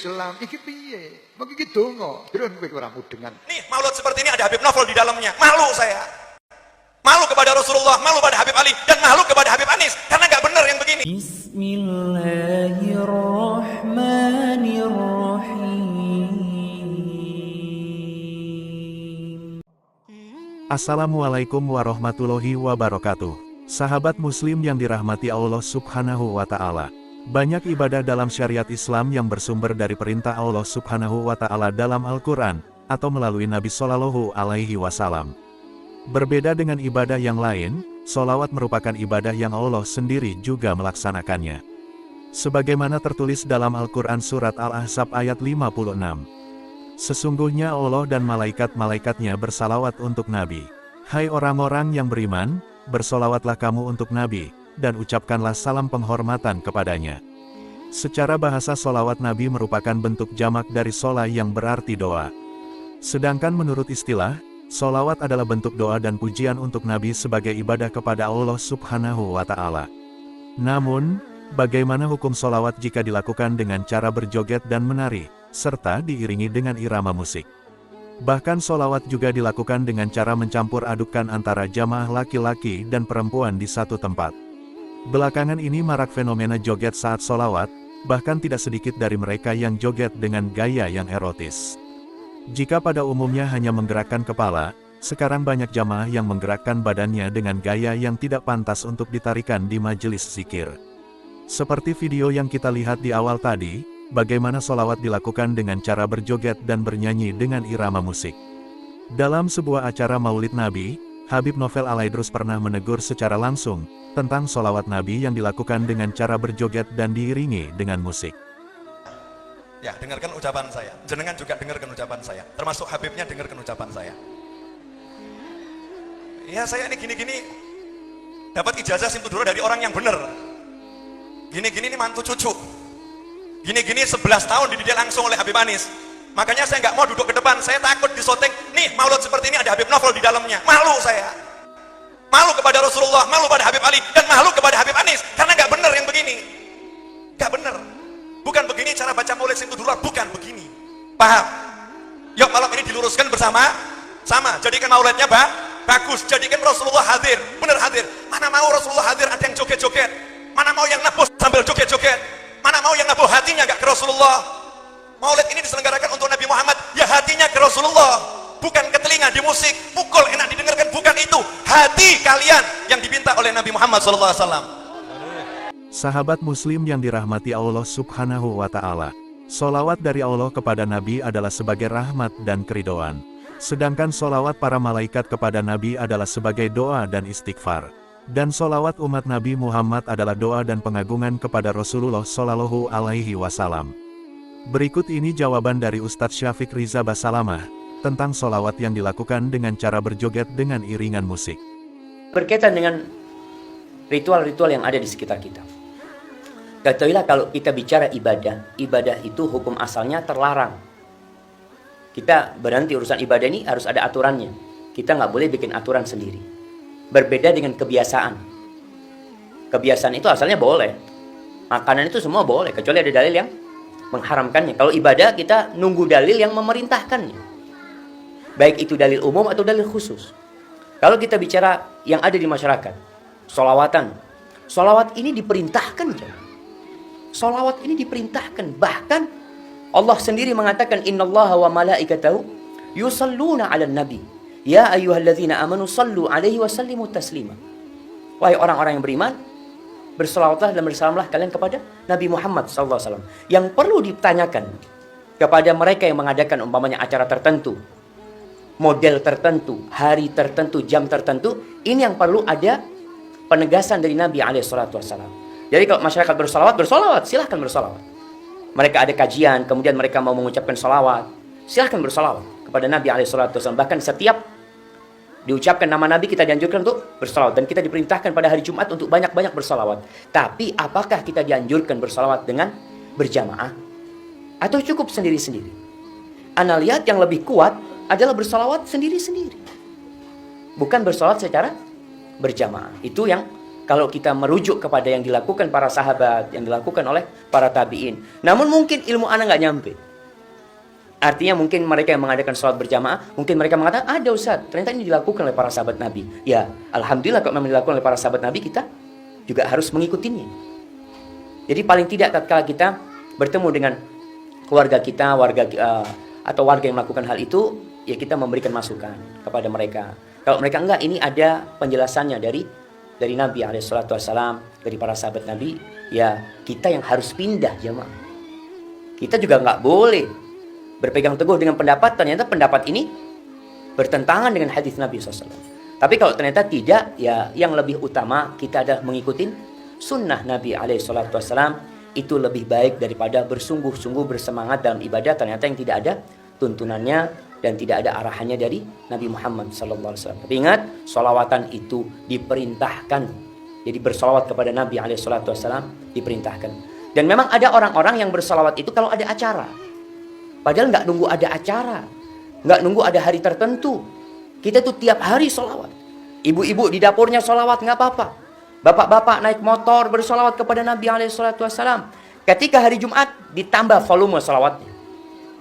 Islam. Iki piye? Mok iki donga. Drun kowe ora mudengan. Nih, maulud seperti ini ada Habib Novel di dalamnya. Malu saya. Malu kepada Rasulullah, malu pada Habib Ali, dan malu kepada Habib Anis. Karena nggak benar yang begini. Assalamualaikum warahmatullahi wabarakatuh. Sahabat muslim yang dirahmati Allah subhanahu wa ta'ala. Banyak ibadah dalam syariat Islam yang bersumber dari perintah Allah subhanahu wa ta'ala dalam Al-Quran, atau melalui Nabi Shallallahu Alaihi Wasallam. Berbeda dengan ibadah yang lain, sholawat merupakan ibadah yang Allah sendiri juga melaksanakannya. Sebagaimana tertulis dalam Al-Quran Surat Al-Ahzab ayat 56. Sesungguhnya Allah dan malaikat-malaikatnya bersalawat untuk Nabi. Hai orang-orang yang beriman, bersolawatlah kamu untuk Nabi, dan ucapkanlah salam penghormatan kepadanya. Secara bahasa solawat Nabi merupakan bentuk jamak dari shola yang berarti doa. Sedangkan menurut istilah, solawat adalah bentuk doa dan pujian untuk Nabi sebagai ibadah kepada Allah subhanahu wa ta'ala. Namun, bagaimana hukum solawat jika dilakukan dengan cara berjoget dan menari, serta diiringi dengan irama musik? Bahkan solawat juga dilakukan dengan cara mencampur adukkan antara jamaah laki-laki dan perempuan di satu tempat. Belakangan ini marak fenomena joget saat solawat, bahkan tidak sedikit dari mereka yang joget dengan gaya yang erotis. Jika pada umumnya hanya menggerakkan kepala, sekarang banyak jamaah yang menggerakkan badannya dengan gaya yang tidak pantas untuk ditarikan di majelis zikir. Seperti video yang kita lihat di awal tadi, bagaimana solawat dilakukan dengan cara berjoget dan bernyanyi dengan irama musik. Dalam sebuah acara Maulid Nabi, Habib Novel Alaidrus pernah menegur secara langsung tentang solawat Nabi yang dilakukan dengan cara berjoget dan diiringi dengan musik. Ya, dengarkan ucapan saya. Jenengan juga dengarkan ucapan saya. Termasuk Habibnya dengarkan ucapan saya. Ya, saya ini gini-gini dapat ijazah Simtudura dari orang yang benar. Gini-gini ini mantu cucu. Gini-gini 11 tahun dididik langsung oleh Habib Anis. Makanya saya nggak mau duduk ke depan, saya takut disoting. Nih, maulud seperti ini ada Habib Novel di dalamnya. Malu saya. Malu kepada Rasulullah, malu pada Habib Ali, dan malu kepada Habib Anis. Karena nggak benar yang begini. Nggak benar. Bukan begini cara baca maulid Simtudura, bukan begini. Paham? Yuk malam ini diluruskan bersama-sama. Jadikan maulidnya bagus. Jadikan Rasulullah hadir, benar hadir. Mana mau Rasulullah hadir ada yang joget-joget. Mana mau yang nebus sambil joget-joget. Mana mau yang nabuh hatinya gak ke Rasulullah. Maulid ini diselenggarakan untuk Nabi Muhammad, ya hatinya ke Rasulullah, bukan ke telinga di musik, pukul enak didengarkan, bukan itu. Hati kalian yang diminta oleh Nabi Muhammad SAW. Sahabat muslim yang dirahmati Allah subhanahu wa ta'ala, solawat dari Allah kepada Nabi adalah sebagai rahmat dan keridhaan. Sedangkan solawat para malaikat kepada Nabi adalah sebagai doa dan istighfar. Dan solawat umat Nabi Muhammad adalah doa dan pengagungan kepada Rasulullah Shallallahu Alaihi Wasallam. Berikut ini jawaban dari Ustadz Syafiq Riza Basalamah tentang solawat yang dilakukan dengan cara berjoget dengan iringan musik. Berkaitan dengan ritual-ritual yang ada di sekitar kita. Ketahuilah kalau kita bicara ibadah itu hukum asalnya terlarang. Kita berhenti urusan ibadah ini harus ada aturannya. Kita nggak boleh bikin aturan sendiri. Berbeda dengan kebiasaan. Kebiasaan itu asalnya boleh. Makanan itu semua boleh, kecuali ada dalil yang mengharamkannya. Kalau ibadah kita nunggu dalil yang memerintahkannya. Baik itu dalil umum atau dalil khusus. Kalau kita bicara yang ada di masyarakat, sholawatan. Sholawat ini diperintahkan. Sholawat ini diperintahkan. Bahkan Allah sendiri mengatakan, Innallaha wa malaikatahu yusalluna 'alan nabi. Ya ayyuhalladzina amanu sallu alaihi wa sallimu taslima. Wahai orang-orang yang beriman, berselawatlah dan bersalamlah kalian kepada Nabi Muhammad SAW. Yang perlu ditanyakan kepada mereka yang mengadakan umpamanya acara tertentu, model tertentu, hari tertentu, jam tertentu, ini yang perlu ada penegasan dari Nabi SAW. Jadi kalau masyarakat bersolawat, silahkan bersolawat. Mereka ada kajian, kemudian mereka mau mengucapkan solawat, silahkan bersolawat kepada Nabi SAW. Bahkan setiap diucapkan nama Nabi kita dianjurkan untuk bersalawat. Dan kita diperintahkan pada hari Jumat untuk banyak-banyak bersalawat. Tapi apakah kita dianjurkan bersalawat dengan berjamaah? Atau cukup sendiri-sendiri? Ana lihat yang lebih kuat adalah bersalawat sendiri-sendiri. Bukan bersalawat secara berjamaah. Itu yang kalau kita merujuk kepada yang dilakukan para sahabat, yang dilakukan oleh para tabi'in. Namun mungkin ilmu anak nggak nyampe. Artinya mungkin mereka yang mengadakan sholat berjamaah, mungkin mereka mengatakan, ada Ustaz, ternyata ini dilakukan oleh para sahabat Nabi. Ya, Alhamdulillah kalau memang dilakukan oleh para sahabat Nabi, kita juga harus mengikutinya. Jadi paling tidak tatkala kita bertemu dengan keluarga kita, atau warga yang melakukan hal itu, ya kita memberikan masukan kepada mereka. Kalau mereka enggak, ini ada penjelasannya dari Nabi SAW, dari para sahabat Nabi, ya kita yang harus pindah jamaah. Kita juga enggak boleh berpegang teguh dengan pendapat, ternyata pendapat ini bertentangan dengan hadis Nabi SAW. Tapi kalau ternyata tidak, ya yang lebih utama kita adalah mengikuti sunnah Nabi SAW. Itu lebih baik daripada bersungguh-sungguh bersemangat dalam ibadah ternyata yang tidak ada tuntunannya dan tidak ada arahannya dari Nabi Muhammad SAW. Tapi ingat, sholawatan itu diperintahkan. Jadi bersolawat kepada Nabi SAW diperintahkan. Dan memang ada orang-orang yang bersolawat itu kalau ada acara. Padahal nggak nunggu ada acara, nggak nunggu ada hari tertentu. Kita tuh tiap hari sholawat. Ibu-ibu di dapurnya sholawat nggak apa-apa. Bapak-bapak naik motor bersolawat kepada Nabi SAW. Ketika hari Jumat ditambah volume solawatnya.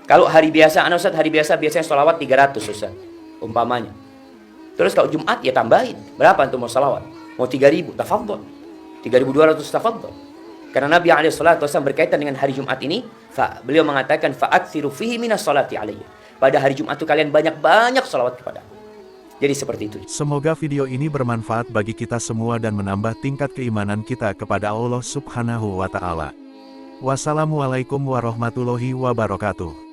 Kalau hari biasa, Ustaz, hari biasa biasanya solawat 300 Ustaz, umpamanya. Terus kalau Jumat ya tambahin. Berapa untuk mau solawat? Mau 3.000, tafadhol. 3.200 tafadhol. Karena Nabi SAW berkaitan dengan hari Jumat ini, beliau mengatakan fa'aksiru fihi minas sholati alayya. Pada hari Jumat itu kalian banyak-banyak solawat kepada aku. Jadi seperti itu. Semoga video ini bermanfaat bagi kita semua dan menambah tingkat keimanan kita kepada Allah Subhanahu wa Ta'ala. Wassalamualaikum warahmatullahi wabarakatuh.